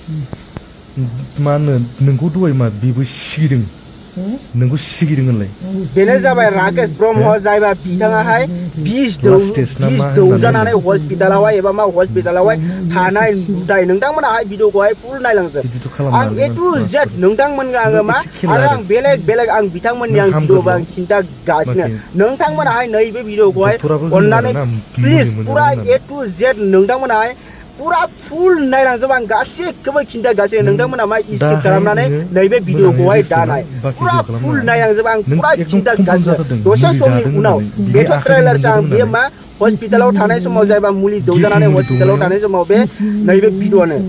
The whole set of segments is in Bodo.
मानो नोंखौ दहाय मा बेबो सिगिदों नोंखौ सिगिदों होनलाय बेनो जाबाय राकेश ब्रह्म जायबा बिथाङाहाय बिस दौजानानै हस्पिटालावहाय एबा मा हस्पिटालावहाय थानाय नुथाय नोंथांमोनाहाय भिडिअखौहाय फुल नायलांजोब आं ए टु जेड नोंथांमोननो आङो मा आरो आं बेलेग आं बिथांमोननि आं भिडिअबो आं खिन्थागासिनो नोंथांमोनाहाय नैबे भिडिअखौहाय अननानै प्लिज पुरा ए टु जेड नोंथांमोनाहाय पुरा फुल नायलांजोब आं गासैखौबो खिन्थागासिनो नोंथांमोना मा स्किप खालामनानै नैबे भिडिअखौहाय दानाय पुरा फुल नायलांजोब आं पुरा खिन्थागासिनो दसे समनि उनाव बेथ' ट्रेलारसो आं बे मा हस्पिटालाव थानाय समाव जायबा मुलि दौजानानै हस्पिटालाव थानाय समाव बे नैबे भिडिअआनो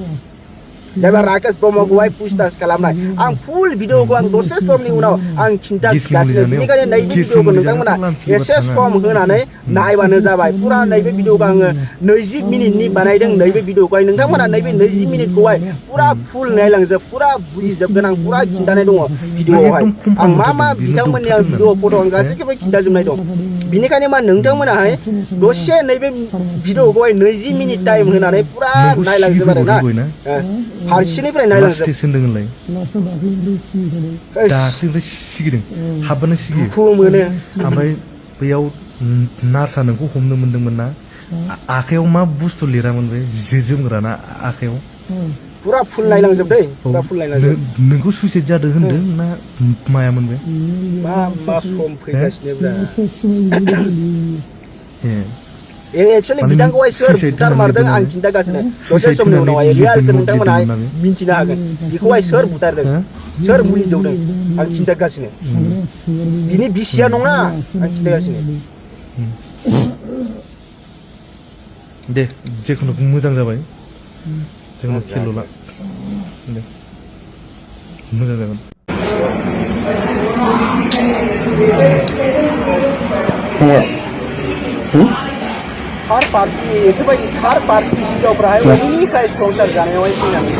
जायबा राकेश ब्रह्मखौहाय पुछताछ खालामनाय आं फुल भिडिअखौ आं दसे समनि उनाव आं खिन्थागासिनो बेनिखायनो नैबे भिडिअखौ नोंथांमोना एसे सम होनानै नायबानो जाबाय पुरा नैबे भिडिअखौ आङो 20 मिनिटनि बानायदों नैबे भिडिअखौहाय नोंथांमोना नैबे 20 मिनिटखौहाय पुरा फुल नायलांजोब पुरा बुजिजोबगोन आं पुरा खिन्थानाय दङ भिडिअआवहाय आं मा बिथांमोननि आं भिडिअ फट' आं गासैखौबो खिन्थाजोबनाय दं बेनिखायनो मा नोंथांमोनाहाय दसे नैबे भिडिअखौहाय 20 मिनिट टाइम होनानै पुरा नायलांजोब आरो ना फारसेनिफ्राय नायलांजोब होनदों होनलाय दाख्लिनिफ्राय सिगिदों हाबबानो सिगियो दुखु मोनो ओमफ्राय बैयाव नार्सआ नोंखौ हमनो मोनदोंमोन ना आखायाव मा बुस्थु लिरामोन बे जोमग्रा ना आखायाव पुरा फुल नायलांजोब दै पुरा फुल नायलांजोब नोंखौ सुइसाइड जादों होनदों ना मायामोन बे मा सम फैगासिनो एक्चुअली बिथांखौहाय सोर बुथार मारदों आं खिन्थागासिनो दसे समनि उनावहाय रियेलखौ नोंथांमोना मिन्थिनो हागोन बेखौहाय सोर बुथारदों सोर मुलि दौदों आं खिन्थागासिनो बिनि बिसिया नङा आं खिन्थागासिनो दे जेखुनु मोजां जाबाय जेखुनु खेल ला दे मोजां जागोन थार्ड पार्टी बेफोरबायदि थार्ड पार्टी हिनजावफ्राहाय बबेनिफ्राय स्पन्सार जानायावहाय फैनानै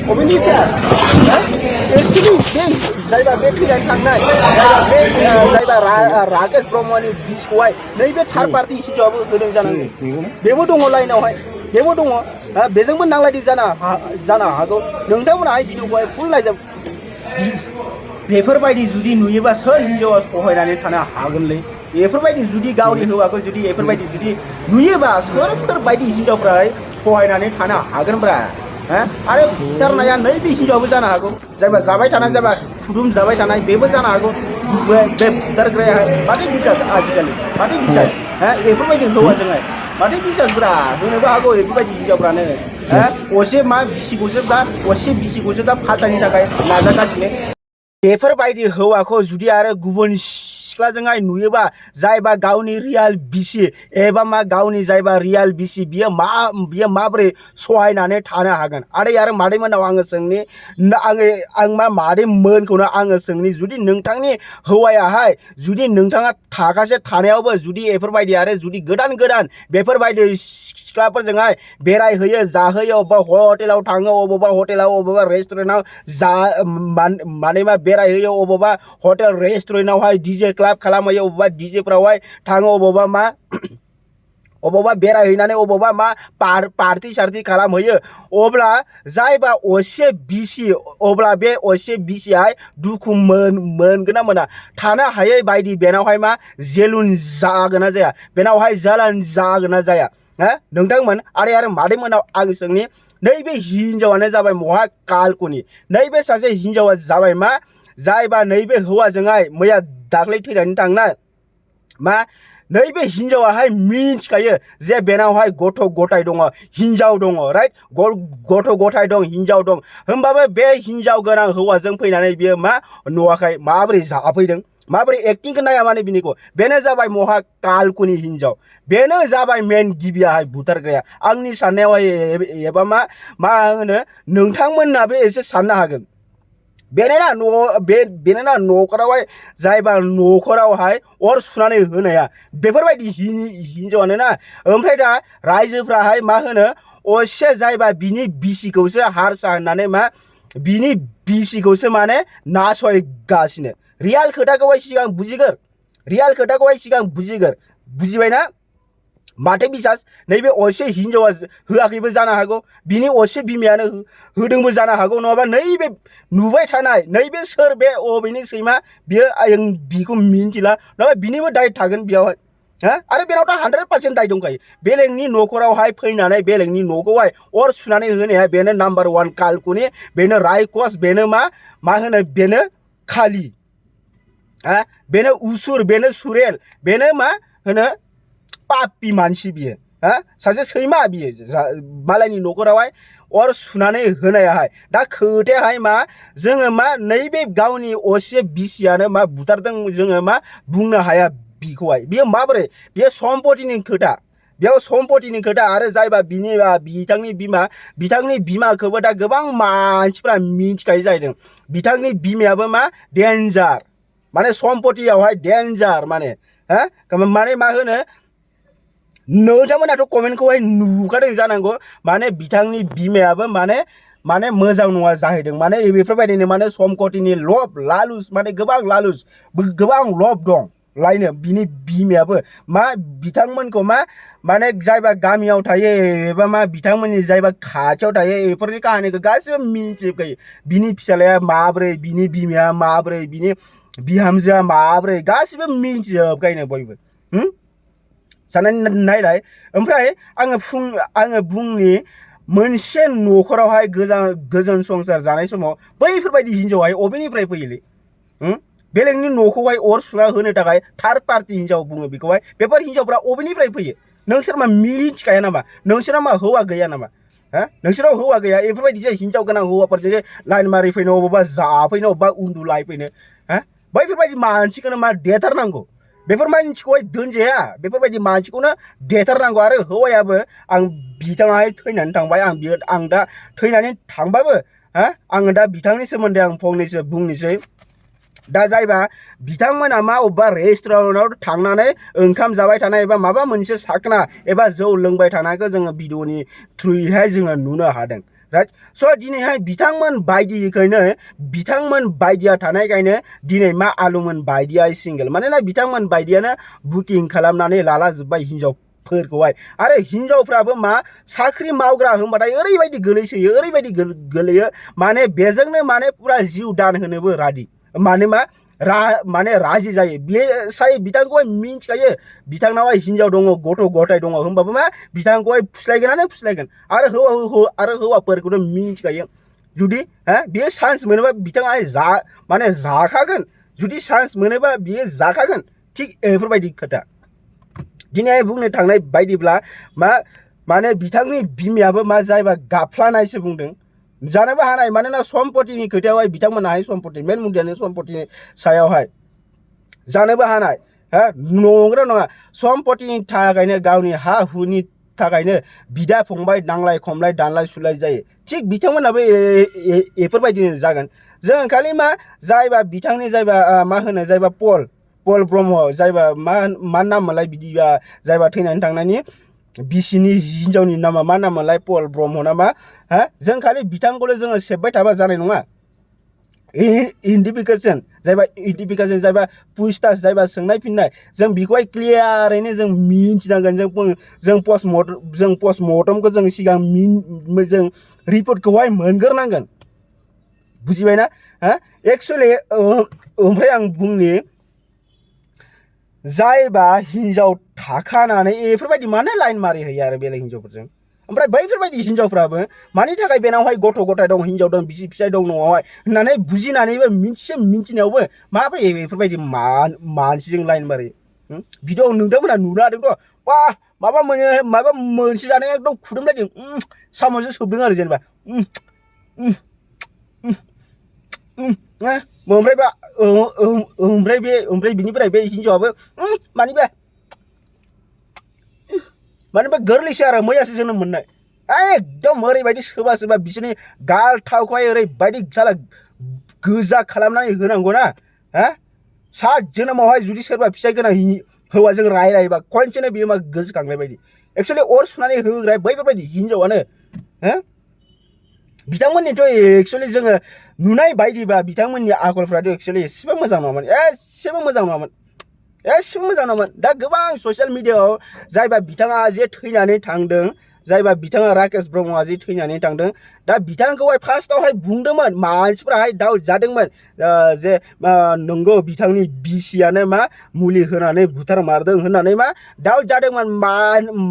बबेनिफ्राय एक्चुअलि बे जायबा बे थैनानै थांनाय जायबा राकेश ब्रह्मनि बिसखौहाय नैबे थार्ड पार्टी हिनजावाबो होदों जानांगौ बेबो दङ लाइनावहाय बेबो दङ बेजोंबो नांलायदों जानो हागौ नोंथांमोनाहाय भिडिअखौहाय फुल नायजोब बेफोरबायदि जुदि नुयोबा सोर हिनजावा सहायनानै थानो हागोनलै बेफोरबायदि जुदि गावनि हौवाखौ जुदि बेफोरबायदि जुदि नुयोबा सोरफोरबायदि हिनजावफ्राहाय सहायनानै थानो हागोनब्रा आरो बुथारनाया नैबे हिनजावाबो जानो हागौ जायबा जाबाय थानाय जायबा खुदुम जाबाय थानाय बेबो जानो हागौ बे बुथारग्रायाहाय माथो बिसास आजिखालि माथो बिसास बेफोरबायदि हौवाजोंहाय माथो बिसासब्रा होनोबो हागौ बेफोरबायदि हिनजावफ्रानो असे मा बिसिखौसो दा फासानि थाखाय नाजागासिनो बेफोरबायदि हौवाखौ जुदि आरो गुबुन सिख्लाजोंहाय नुयोबा जायबा गावनि रियेल बिसि एबा मा गावनि जायबा रियेल बिसि बियो माबोरै सहायनानै थानो हागोन आरो मादैमोनाव आङो सोंनि आं मा मादैमोनखौनो आङो सोंनि जुदि नोंथांनि हौवायाहाय जुदि नोंथाङा थाखासे थानायावबो जुदि बेफोरबायदि आरो जुदि गोदान बेफोरबायदि सिख्लाफोरजोंहाय बेरायहैयो जाहोयो अबेबा हटेलाव थाङो अबेबा रेस्टुरेन्टआव माने मा बेरायहैयो अबेबा हटेल रेस्टुरेन्टआवहाय डीजे क्लाब खालामहैयो अबेबा डीजेफ्रावहाय थाङो अबेबा बेरायहैनानै अबेबा मा पार्टी सार्टी खालामहैयो अब्ला जायबा असे बिसि अब्ला बे असे बिसियाहाय दुखु मोनगोन ना मोना थानो हायै बायदि बेनावहाय मा जेलुन जागोन ना जाया बेनावहाय जालान जागोन ना जाया नोंथांमोन आरो मादैमोनाव आं सोंनि नैबे हिनजावानो जाबाय महाकालकुनि नैबे सासे हिनजावा जाबाय मा जायबा नैबे हौवाजोंहाय मैया दाख्लै थैनानै थांनाय मा नैबे हिनजावाहाय मिन्थिखायो जे बेनावहाय गथ' गथाय दङ हिनजाव दङ राइट गथ' गथाय दं हिनजाव दं होमबाबो बे हिनजाव गोनां हौवाजों फैनानै बियो मा नुवाखै माबोरै जाफैदों माबोरै एक्टिंखौ नाया माने बिनिखौ बेनो जाबाय महाकालकुनि हिनजाव बेनो जाबाय मेन गिबियाहाय बुथारग्राया आंनि साननायावहाय एबा मा होनो नोंथांमोनाबो एसे साननो हागोन बेनोना न'खरावहाय जायबा न'खरावहाय अर सुनानै होनाया बेफोरबायदि हिनजावानो ना ओमफ्राय दा रायजोफ्राहाय मा होनो असे जायबा बिनि बिसिखौसो हारसा होननानै मा बिनि बिसिखौसो माने नासयगासिनो रियेल खोथाखौहाय सिगां बुजिगोर बुजिबायना माथो बिसास नैबे असे हिनजावा होआखैबो जानो हागौ बिनि असे बिमायानो होदोंबो जानो हागौ नङाबा नैबे नुबाय थानाय नैबे सोर बे अबेनि सैमा बियो आं बिखौ मिन्थिला नङाबा बिनिबो दाय थागोन बेयावहाय आरो बेनावथ' 100% दाय दंखायो बेलेगनि न'खरावहाय फैनानै बेलेगनि न'खौहाय अर सुनानै होनाया बेनो नाम्बार 1 कालकुनि बेनो रायकस बेनो मा होनो बेनो खालि बेनो उसुर बेनो सुरेल बेनो मा होनो पापि मानसि बियो सासे सैमा बियो मालायनि न'खरावहाय अर सुनानै होनायाहाय दा खोथायाहाय मा जोङो मा नैबे गावनि असे बिसियानो मा बुथारदों जोङो मा बुंनो हाया बिखौहाय बियो माबोरै बियो सम्पतिनि खोथा बेयाव सम्पतिनि खोथा आरो जायबा बिथांनि बिमाखौबो दा गोबां मानसिफ्रा मिथिखायो जाहैदों बिथांनि बिमायाबो मा डेन्जार माने सम्पतियावहाय डेन्जार माने माने मा होनो नोंथांमोनाथ' कमेन्टखौहाय नुखादों जानांगौ माने बिथांनि बिमायाबो माने मोजां नङा जाहैदों माने बेफोरबायदिनो माने सम्पतिनि लब लालुस माने गोबां लालुस गोबां लब दं लायनो बिनि बिमायाबो मा बिथांमोनखौ माने जायबा गामियाव थायो एबा मा बिथांमोननि जायबा खाथियाव थायो बेफोरनि काहानिखौ गासिबो मिन्थिजोबखायो बिनि फिसालाया माब्रै बिनि बिमाया माब्रै बिनि बिहामजोआ माब्रै गासिबो मिन्थिजोबखायो बयबो साननानै नायलाय ओमफ्राय आङो बुंनि मोनसे न'खरावहाय गोजोन संसार जानाय समाव बैफोरबायदि हिनजावहाय अबेनिफ्राय फैयोलै बेलेगनि न'खौहाय अर सुना होनो थाखाय थार्ड पार्टि हिनजाव बुङो बेखौहाय बेफोर हिनजावफ्रा अबेनिफ्राय फैयो नोंसोर मा मिथिखाया नामा नोंसोरा मा हौवा गैया नामा नोंसोराव हौवा गैया बेफोरबायदि हिनजाव गोनां हौवाफोरजों लाइन मारि फैनो अबावबा जाफैनो अबावबा उन्दुलायफैनो बैफोरबायदि मानसिखौनो मा देथारनांगौ बेफोर मानसिखौहाय दोनजाया बेफोरबायदि मानसिखौनो देथारनांगौ आरो हौवायाबो आं बिथाङाहाय थैनानै थांबाय आं दा थैनानै थांबाबो आङो दा बिथांनि सोमोन्दै आं फंनैसो बुंनोसै दा जायबा बिथांमोना मा अबेबा रेस्टुरेन्टआव थांनानै ओंखाम जाबाय थानाय एबा माबा मोनसे साखना एबा जौ लोंबाय थानायखौ जोङो भिडिअनि थ्रुयैहाय जोङो नुनो हादों राइट स' दिनैहाय बिथांमोन बायदिया थानायखायनो दिनै मा आलुमोन बायदिया सिंगेल मानोना बिथांमोन बायदियानो बुकिं खालामनानै लाला जोब्बाय हिनजावफोरखौहाय आरो हिनजावफ्राबो मा साख्रि मावग्रा होनबाथाय ओरैबायदि गोलैसोयो ओरैबायदि गोलैयो माने बेजोंनो माने फुरा जिउ दान होनोबो रादि माने राजि जायो बे बिथांखौहाय मिन्थिखायो बिथांनावहाय हिनजाव दङ गथ' गथाय दङ होमबाबो मा बिथांखौहाय फुस्लायगोन आरो हौवाफोरखौथ' मिन्थिखायो जुदि बियो चान्स मोनोबा बिथाङाहाय जाखागोन जुदि चान्स मोनोबा बियो जाखागोन थिग बेफोरबायदि खोथा दिनैहाय बुंनो थांनाय बायदिब्ला माने बिथांनि बिमायाबो मा जायबा गाफ्लानायसो बुंदों जानोबो हानाय मानोना सम्पतिनि खोथायावहाय बिथांमोनाहाय सम्पति मेन मुद्दायानो सम्पतिनि सायावहाय जानोबो हानाय नंगौ नङा सम्पतिनि थाखायनो गावनि हा हुनि थाखायनो बिदा फंबाय नांलाय खमलाय दानलाय सुलाय जायो थिग बिथांमोनाबो बेफोरबायदिनो जागोन जों खालि बिथांनि जायबा पल ब्रह्म जायबा मा नाम मोनलाय बिदिबा जायबा थैनानै थांनायनि बिसिनि हिनजावनि नामा मा नाम मोनलाय पल ब्रह्म नामा जों खालि बिथांखौल' जोङो सेबबाय थाबा जानाय नङा इन्डिफिकेसन जायबा पुछताछ जायबा सोंनाय फिननाय जों बेखौहाय क्लियारैनो जों मिन्थिनांगोन जों पस्टमर्टमखौ जों सिगां जों रिपर्टखौहाय मोनग्रोनांगोन बुजिबायना एक्सुवेलि ओमफ्राय आं बुंनि जायबा हिनजाव थाखानानै बेफोरबायदि मानो लाइन मारि होयो आरो बेलेग हिनजावफोरजों ओमफ्राय बैफोरबायदि हिनजावफ्राबो मानि थाखाय बेनावहाय गथ' गथाय दं हिनजाव दं बिसि फिसाय दं न'आवहाय होननानै बुजिनानैबो मिन्थिनायावबो माबोरै बेफोरबायदि मानसिजों लाइन मारियो भिडिअ नोंथांमोना नुनो हादोंथ' माबा मोनसे जानाया एकदम खुदुमलायदों साम'जों सोबदों आरो जेनेबा ओमफ्राय बिनिफ्राय बे हिनजावाबो मानिबा गोरलैसो आरो मैयासो जोनोम मोननाय एकदम ओरैबायदि सोरबा बिसोरनि गालथावखौहाय ओरैबायदि साला गोजा खालामनानै होनांगौना सात जोनोमावहाय जुदि सोरबा फिसाय गोनां हौवाजों रायलायोबा खनसेनो बियो मा गोसोखांनाय बायदि एक्सुवेलि अर सुनानै होग्राया बैफोरबायदि हिनजावानो बिथांमोननिथ' एक्सुवेलि जोङो नुनाय बायदिबा बिथांमोननि आखलफ्राथ' एक्सुवेलि एसेबो मोजां नङामोन एसेबो मोजां नङामोन दा गोबां ससियेल मिडियायाव जायबा बिथाङा जे थैनानै थांदों जायबा बिथाङा राकेश ब्रह्मआ जे थैनानै थांदों दा बिथांखौहाय फार्स्टआवहाय बुंदोंमोन मानसिफोराहाय दाउट जादोंमोन जे नंगौ बिथांनि बिसियानो मा मुलि होनानै बुथारमारदों होननानै मा दाउट जादोंमोन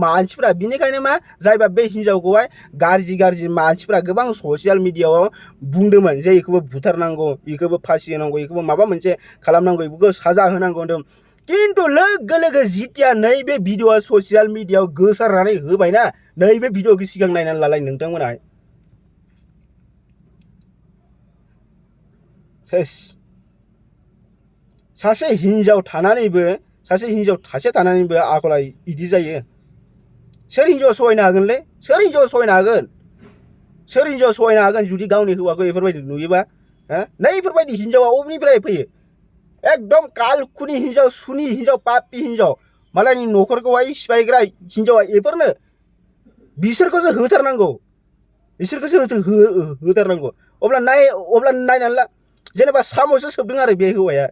मानसिफोरा बिनिखायनो मा जायबा बे हिनजावखौहाय गाज्रि मानसिफोरा गोबां ससियेल मिडियायाव बुंदोंमोन जे इखौबो बुथारनांगौ इखौबो फासि होनांगौ इखौबो माबा मोनसे खालामनांगौ इखौबो साजा होनांगौ होनदों किन्तु लोगो लोगो जितिया नैबे भिडिअआ ससियेल मिडियायाव गोसारनानै होबायना नैबे भिडिअखौ सिगां नायनानै लालाय नोंथांमोना सेस सासे हिनजाव थासे थानानैबो आखला इदि जायो सोर हिनजाव सहायनो हागोनलै सोर हिनजाव सहायनो हागोन जुदि गावनि हौवाखौ बेफोरबायदि नुयोबा नैफोरबायदि हिनजावा अबेनिफ्राय फैयो एकदम कालखुनि हिनजाव सुनि हिनजाव पापि हिनजाव मालायनि न'खरखौहाय सिफायग्रा हिनजावा बेफोरनो बिसोरखौसो होथारनांगौ अब्ला नायनानै ला जेनेबा साम'सो सोबदों आरो बे हौवाया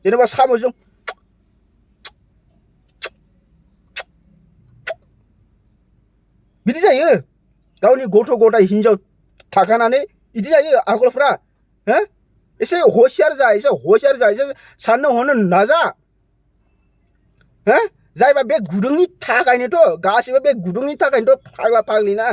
जेनेबा साम'जों बिदि जायो गावनि गथ' गथाय हिनजाव थाखानानै बिदि जायो आखलफ्रा एसे होशियार जा एसे साननो हनो नाजा जायबा बे गुदुंनि थाखायनोथ' गासिबो बे गुदुंनि थाखायनोथ' फाग्ला फाग्लिना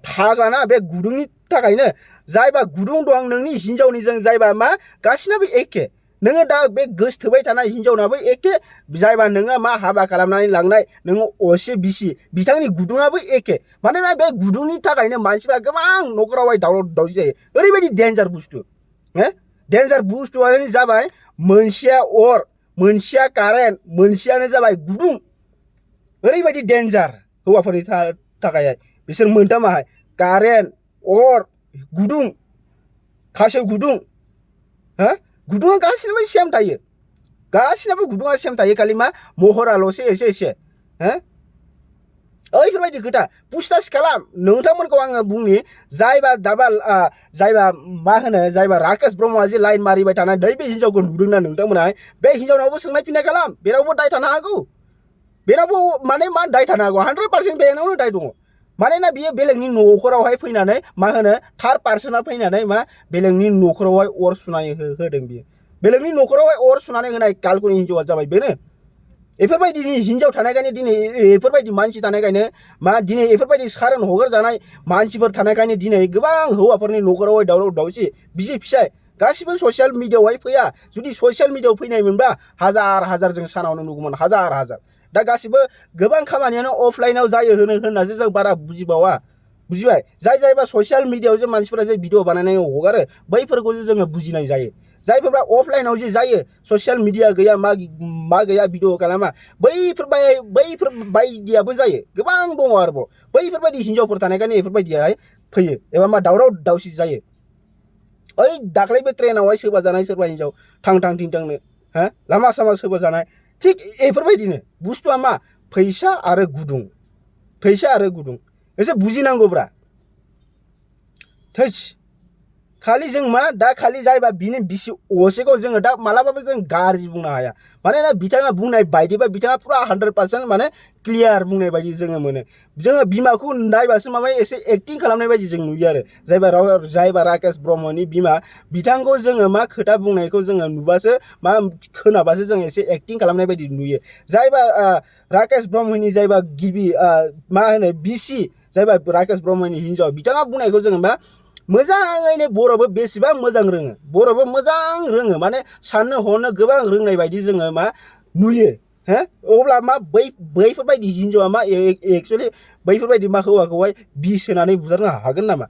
फाग्लाना बे गुदुंनि थाखायनो जायबा गुदुं दं नोंनि हिनजावनिजों जायबा मा गासिनाबो एखे नोङो दा बे गोसथोबाय थानाय हिनजावनाबो एखे जायबा नोङो मा हाबा खालामनानै लांनाय नोङो असे बिसि बिथांनि गुदुङाबो एखे मानोना बे गुदुंनि थाखायनो मानसिफ्रा गोबां न'खरावहाय दावराव दावसि जायो ओरैबायदि डेन्जार बुस्थु डेन्जार बुस्थुआनो जाबाय मोनसेया अर मोनसेया कारेन्ट मोनसेयानो जाबाय गुदुं ओरैबायदि डेन्जार हौवाफोरनि थाखाय बिसोर मोनथामाहाय कारेन्ट अर गुदुं खासेव गुदुं गुदुङा गासिनाबो सेम थायो गासिनाबो गुदुङा सेम थायो खालि मा महराल'सो एसे ओइफोरबायदि खोथा पुसतास खालाम नोंथांमोनखौ आङो बुंनि जायबा राकेश ब्रह्मआ जे लाइन मारिबाय थानाय बे हिनजावखौ नुदोंना नोंथांमोनहाय बे हिनजावनावबो सोंनाय फिननाय खालाम बेनावबो दाय थानो हागौ बेनावबो माने मा दाय थानो हागौ 100% बेनावनो दाय दङ मानोना बियो बेलेगनि न'खरावहाय फैनानै मा होनो थार्ड पार्सना फैनानै मा बेलेगनि न'खरावहाय अर सुनानै होदों बियो बेलेगनि न'खरावहाय अर सुनानै होनाय कालकुनि हिनजावा जाबाय बेनो बेफोरबायदिनि हिनजाव थानायखायनो दिनै बेफोरबायदि मानसि थानायखायनो मा दिनै बेफोरबायदि सारोन हगारजानाय मानसिफोर थानायखायनो दिनै गोबां हौवाफोरनि न'खरावहाय दावराव दावसि बिसि फिसाय गासिबो ससियेल मिडियायावहाय फैया जुदि ससियेल मिडियायाव फैनायमोनबा हाजार जों सानावनो नुगौमोन हाजार दा गासिबो गोबां खामानियानो अफलाइनाव जायो होननासो जों बारा बुजिबावा बुजिबाय जायबा ससियेल मिडियायाव जे मानसिफोरा जे भिडिअ बानायनानै हगारो बैफोरखौसो जोङो बुजिनाय जायो जायफोरा अफलाइनाव जे जायो ससियेल मिडिया गैया मा गैया भिडिअ खालामा बैफोरबायदियाबो जायो गोबां दङ आरोबाव बैफोरबायदि हिनजावफोर थानायखायनो बेफोरबायदियाहाय फैयो एबा मा दावराव दावसि जायो ओइ दाख्लैबो ट्रेनावहाय सोरबा जानाय सोरबा हिनजाव थांनो लामा सामा सोरबा जानाय थिग बेफोरबायदिनो बुस्थुआ मा फैसा आरो गुदुं एसे बुजिनांगौब्रा थैस खालि जों मा दा खालि जायबा बिनि बिसि असेखौ जोङो दा मालाबाबो जों गाज्रि बुंनो हाया मानोना बिथाङा बुंनाय बायदिबा बिथाङा पुरा 100% माने क्लियार बुंनाय बायदि जोङो मोनो जोङो बिमाखौ नायबासो माबा एसे एक्टिं खालामनाय बायदि जों नुयो आरो जायबा राकेश ब्रह्मनि बिमा बिथांखौ जोङो मा खोथा बुंनायखौ जोङो नुबासो मा खोनाबासो जों एसे एक्टिं खालामनाय बायदि नुयो जायबा राकेश ब्रह्मनि जायबा गिबि मा होनो बिसि जायबा राकेश ब्रह्मनि हिनजाव बिथाङा बुंनायखौ जोङो मा मोजाङैनो बर'बो बेसेबां मोजां रोङो माने साननो हनो गोबां रोंनाय बायदि जोङो मा नुयो अब्ला मा बैफोरबायदि हिनजावा मा एक्चुअलि बैफोरबायदि मा हौवाखौहाय बिस होनानै बुथारनो हागोन नामा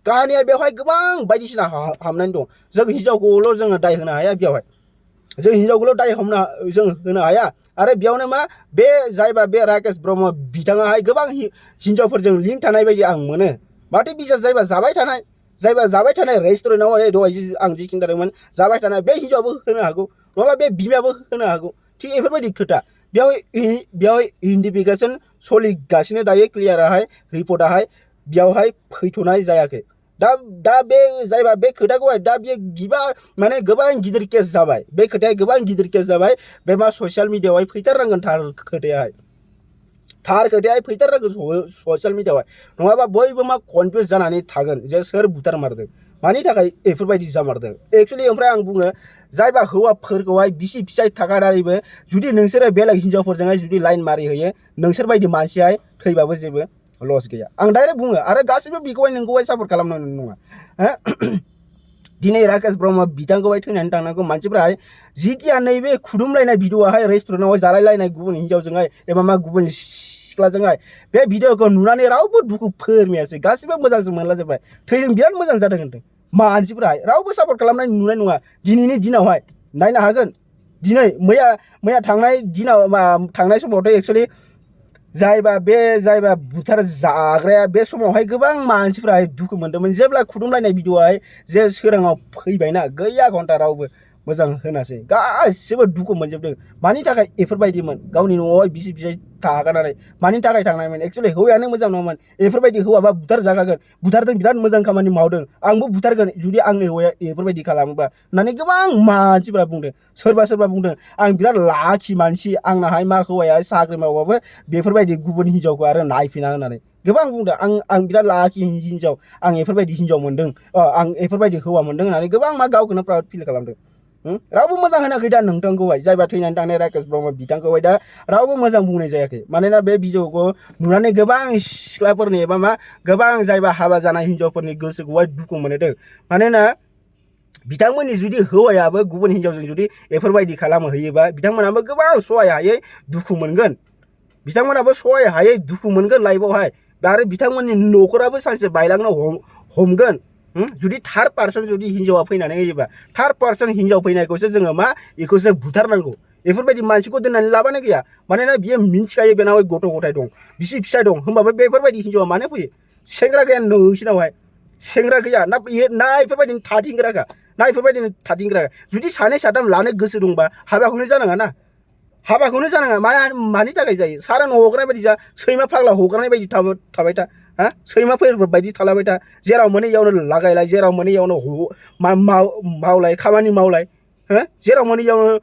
काहानिया बेवहाय गोबां बायदिसिना हाबनानै दं जों हिनजावखौल' जोङो दाय होनो हाया बेवहाय जों हिनजावखौल' दाय जों होनो हाया आरो बेयावनो मा बे जायबा बे राकेश ब्रह्म बिथाङाहाय गोबां हिनजावफोरजों लिंक थानाय बायदि आं मोनो माथो बिजाब जायबा जाबाय थानाय रेस्टुरेन्टआव दहाय आं जि खिन्थादोंमोन जाबाय थानाय बे हिनजावाबो होनो हागौ नङाबा बे बिमायाबो होनो हागौ थिग बेफोरबायदि खोथा बेयाव इन्भेस्टिगेसन सोलिगासिनो दायो क्लियाराहाय रिपर्टाहाय बेयावहाय फैथ'नाय जायाखै दा बे जायबा बे खोथाखौहाय दा बियो माने गोबां गिदिर केस जाबाय बे खोथाया गोबां गिदिर केस जाबाय बे मा ससियेल मिडियायावहाय फैथारनांगोन थार खोथायाहाय फैथारनांगोन ससियेल मिडियायावहाय नङाबा बयबो मा कनफिउज जानानै थागोन जे सोर बुथारमारदों मानि थाखाय बेफोरबायदि जामारदों एक्चुअलि ओमफ्राय आं बुङो जायबा हौवाफोरखौहाय बिसि फिसाय थाखानानैबो जुदि नोंसोरो बेलेग हिनजावफोरजोंहाय जुदि लाइन मारि होयो नोंसोरबायदि मानसियाहाय थैबाबो जेबो लस गैया आं डाइरेक्ट बुङो आरो गासिबो बेखौहाय नोंखौहाय सापर्ट खालामनाय नङा दिनै राकेश ब्रह्म बिथांखौहाय थैनानै थांनांगौ मानसिफ्राहाय जिथिया नैबे खुदुमलायनाय भिडिअआहाय रेस्टुरेन्टआवहाय जालायलायनाय गुबुन हिनजावजोंहाय एबा मा गुबुन सिख्लाजोंहाय बे भिडिअखौ नुनानै रावबो दुखु फोरमायासै गासिबो मोजांसो मोनलाजोब्बाय थैदों बिराद मोजां जादों होनदों मानसिफ्राहाय रावबो सापर्ट खालामनाय नुनाय नङा दिनैनि दिनावहाय नायनो हागोन दिनै मैया थांनाय दिनाव थांनाय समावथ' एक्चुअलि जायबा बुथार जाग्राया बे समावहाय गोबां मानसिफ्राहाय दुखु मोन्दोंमोन जेब्ला खुदुमलायनाय भिडिअआहाय जे सोराङाव फैबायना गैया घन्टा रावबो मोजां होनासै गासिबो दुखु मोनजोबदों मानि थाखाय बेफोरबायदिमोन गावनि न'आवहाय बिसि फिसाय थागानानै मानि थाखाय थांनायमोन एक्चुअलि हौवायानो मोजां नङामोन बेफोरबायदि हौवाबा बुथार जागागोन बुथारदों बिराद मोजां खामानि मावदों आंबो बुथारगोन जुदि आंनि हौवाया बेफोरबायदि खालामोबा होननानै गोबां मानसिफ्रा बुंदों सोरबा बुंदों आं बिराद लाखि मानसि आंनाहाय मा हौवाया साख्रि मावबाबो बेफोरबायदि गुबुन हिनजावखौ आरो नायफिना होननानै गोबां बुंदों आं बिराद लाखि हिनजाव आं बेफोरबायदि हिनजाव मोन्दों आं बेफोरबायदि हौवा मोन्दों होननानै गोबां मा गावखौनो प्राउड फिल खालामदों रावबो मोजां होनाखै दा नोंथांखौहाय जायबा थैनानै थांनाय राकेश ब्रह्म बिथांखौहाय दा रावबो मोजां बुंनाय जायाखै मानोना बे भिडिअखौ नुनानै गोबां सिख्लाफोरनि एबा मा गोबां जायबा हाबा जानाय हिनजावफोरनि गोसोखौहाय दुखु मोनहोदों मानोना बिथांमोननि जुदि हौवायाबो गुबुन हिनजावजों जुदि बेफोरबायदि खालामहैयोबा बिथांमोनाबो गोबां सहाय हायै दुखु मोनगोन बिथांमोनाबो सहाय हायै दुखु मोनगोन लाइफआवहाय आरो बिथांमोननि न'खराबो सानसे बायलांनो हमगोन जुदि थार्ड पार्सन जुदि हिनजावा फैनानै होयोबा थार्ड पार्सन हिनजाव फैनायखौसो जोङो मा बेखौसो बुथारनांगौ बेफोरबायदि मानसिखौ दोननानै लाबानो गैया मानोना बियो मिन्थिखायो बेनावहाय गथ' गथाय दं बिसि फिसा दं होमबाबो बेफोरबायदि हिनजावा मानो फैयो सेंग्रा गैया नोंसिनावहाय सेंग्रा गैया ना बेफोरबायदिनो थाथिंग्राखा जुदि सानै साथाम लानो गोसो दंबा हाबाखौनो जानाङा मानि थाखाय जायो सारान हगारनाय बायदि जा सैमा फाग्ला हगारनाय बायदि थाबाय था सैमाफोर बायदि थालाबाय था जेराव मोनो इयावनो लागायलाय जेराव मोनो इयावनो मावलाय खामानि मावलाय जेराव मोनो इयावनो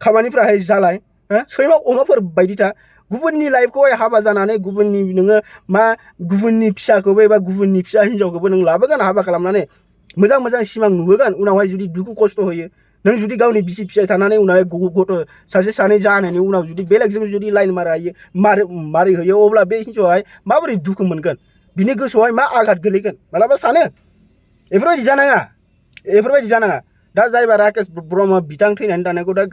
खामानिफ्राहाय जालाय सैमा अमाफोर बायदि था गुबुननि लाइफखौहाय हाबा जानानै गुबुननि फिसाखौबो एबा गुबुननि फिसा हिनजावखौबो नों लाबोगोन हाबा खालामनानै मोजां सिमां नुहोगोन उनावहाय जुदि दुखु खस्थ' होयो नों जुदि गावनि बिसि फिसाय थानानै उनावहाय गथ' सासे सानै जानायनि उनाव जुदि बेलेगजों जुदि लाइन मारि होयो अब्ला बे हिनजावहाय माबोरै दुखु मोनगोन बिनि गोसोआवहाय मा आघात गोलैगोन मालाबा सानो बेफोरबायदि जानाङा दा जायबा राकेश ब्रह्म बिथां थैनानै थानायखौ दा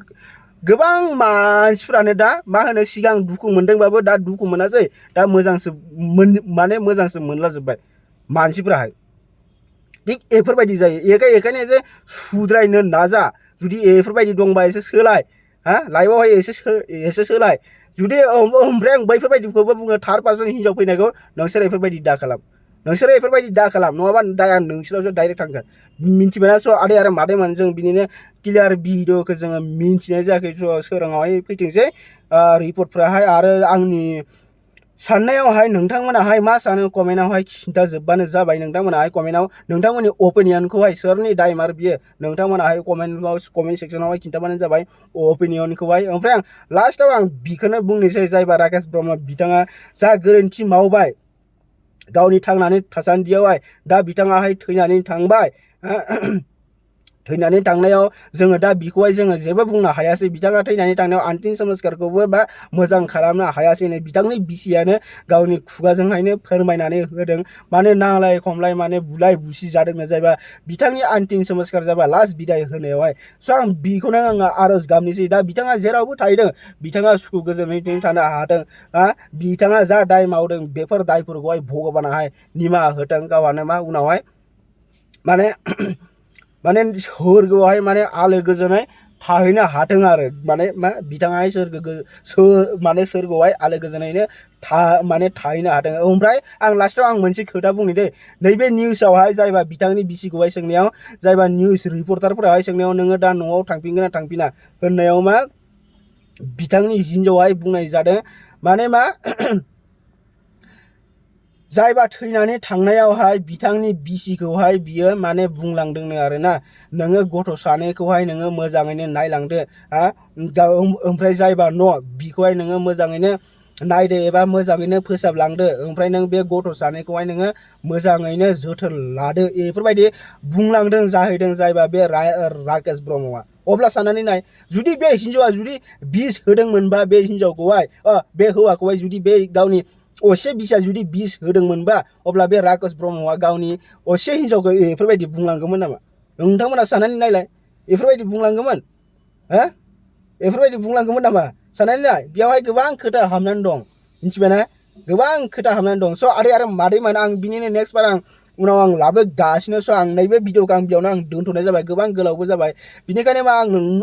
गोबां मानसिफ्रानो दा मा होनो सिगां दुखु मोनदोंबाबो दा दुखु मोनासै दा मोजांसो मोनला जोब्बाय मानसिफ्राहाय थिग बेफोरबायदि जायो एखायनो जे सुद्रायनो नाजा जुदि बेफोरबायदि दंबा एसे सोलाय लाइफआवहाय एसे सोलाय जुदि ओमफ्राय आं बैफोरबायदिखौबो बुङो थार्ड पार्सन हिनजाव फैनायखौ नोंसोर बेफोरबायदि दा खालाम नङाबा दाया नोंसोरावसो डाइरेक्ट थांगोन मिन्थिबायना स' आदै आरो मादैमोन जों बिनिनो क्लियार भिडिअखौ जोङो मिन्थिनाय जायाखै सोराङावहाय फैथोंसै रिपर्टफ्राहाय आरो आंनि साननायावहाय नोंथांमोनाहाय मा सानो कमेन्टआवहाय खिन्थाजोबबानो जाबाय नोंथांमोनाहाय कमेन्टआव नोंथांमोननि अपिनियनखौहाय सोरनि दायमार बियो नोंथांमोनाहाय कमेन्ट सेक्सनावहाय खिन्थाबानो जाबाय अपिनियनखौहाय ओमफ्राय आं लास्टआव आं बिखौनो बुंनोसै जायबा राकेश ब्रह्म बिथाङा जा गोरोन्थि मावबाय गावनि थांनानै थासान्दियावहाय दा बिथाङाहाय थैनानै थांबाय थैनानै थांनायाव जोङो दा बिखौहाय जोङो जेबो बुंनो हायासै बिथाङा थैनानै थांनायाव आन्तिम संस्कारखौबो मोजां खालामनो हायासैनो बिथांनि बिसियानो गावनि खुगाजोंहायनो फोरमायनानै होदों माने नांलाय खमलाय माने बुलाय बुसि जादोंनो जायबा बिथांनि आन्तिम संस्कार जाबा लास्ट बिदाय होनायावहाय स' आं बिखौनो आङो आर'ज गाबनोसै दा बिथाङा जेरावबो थाहैदों बिथाङा सुखु गोजोनै थानो हाथों बिथाङा जा दाय मावदों बेफोर दायफोरखौहाय भगबानाहाय निमाहा होथों गावहानो मा उनावहाय माने सोरगोआवहाय माने आलो गोजोनै थाहैनो हाथों आरो माने मा बिथाङाहाय सोरगोआवहाय आलो गोजोनैनो थाहैनो हाथों ओमफ्राय आं लास्टआव आं मोनसे खोथा बुंनो दे नैबे निउसआवहाय जायबा बिथांनि बिसिखौहाय सोंनायाव जायबा निउस रिपर्टारफोराहाय सोंनायाव नोङो दा न'आव थांफिनगोन ना थांफिना होननायाव मा बिथांनि हिनजावहाय बुंनाय जादों माने मा जायबा थैनानै थांनायावहाय बिथांनि बिसिखौहाय बियो माने बुंलांदोंनो आरोना नोङो गथ' सानैखौहाय नोङो मोजाङैनो नायलांदो ओमफ्राय जायबा न' बिखौहाय नोङो मोजाङैनो नायदो एबा मोजाङैनो फोसाबलांदो ओमफ्राय नों बे गथ' सानैखौहाय नोङो मोजाङैनो जोथोन लादो बेफोरबायदि बुंलांदों जाहैदों जायबा बे राकेश ब्रह्मआ अब्ला साननानै नाय जुदि बे हिन्जावा जुदि बिस होदोंमोनबा बे हिन्जावखौहाय बे हौवाखौहाय जुदि बे गावनि असे बिसा जुदि बिस होदोंमोनबा अब्ला बे राकेश ब्रह्मआ गावनि असे हिन्जावखौ बेफोरबायदि बुंलांगौमोन नामा नोंथांमोना साननानै नायलाय बेफोरबायदि बुंलांगौमोन बेफोरबायदि बुंलांगौमोन नामा साननानै नाय बेयावहाय गोबां खोथा हाबनानै दं मिथिबायना गोबां खोथा हाबनानै दं स' आदै आरो मादैमोन आं बिनिनो नेक्स्ट बार आं उनाव आं लाबोगासिनो स' आं नैबे भिडिअखौ आं बेयावनो आं दोनथ'नाय जाबाय गोबां गोलावबो जाबाय बिनिखायनो मा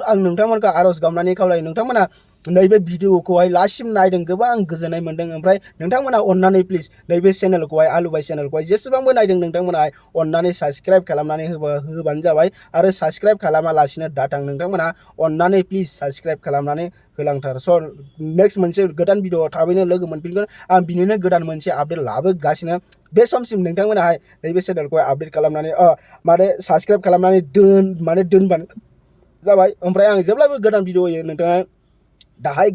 आं नोंथांमोनखौ आर'ज गाबनानै खावलायो नोंथांमोना नैबे भिडिअखौहाय लास्टसिम नायदों गोबां गोजोननाय मोन्दों ओमफ्राय नोंथांमोना अननानै प्लिज नैबे चेनेलखौहाय आलुबाय चेनेलखौहाय जेसेबांबो नायदों नोंथांमोना अननानै साबस्क्राइब खालामनानै होबानो जाबाय आरो साबस्क्राइब खालामालासिनो दाथां नोंथांमोना अननानै प्लिज साबस्क्राइब खालामनानै होलांथार स' नेक्स्ट मोनसे गोदान भिडिअ थाबैनो लोगो मोनफिनगोन आं बिनिनो गोदान मोनसे आपडेट लाबोगासिनो बे समसिम नोंथांमोनाहाय नैबे चेनेलखौहाय आपडेट खालामनानै माने साबस्क्राइब खालामनानै दोनबानो जाबाय ओमफ्राय आं जेब्लाबो गोदान भिडिअ होयो नोंथाङा दाहाय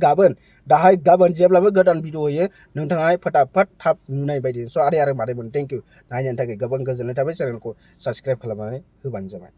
गाबोन जेब्लाबो गोदान भिडिअ होयो नोंथाङा फटाफट थाब नुनाय बायदि स' आदै आरो मादैमोन थेंक इउ नायनायनि थाखाय गोबां गोजोननाय थाबाय चेनेलखौ साबस्क्राइब खालामनानै होबानो जाबाय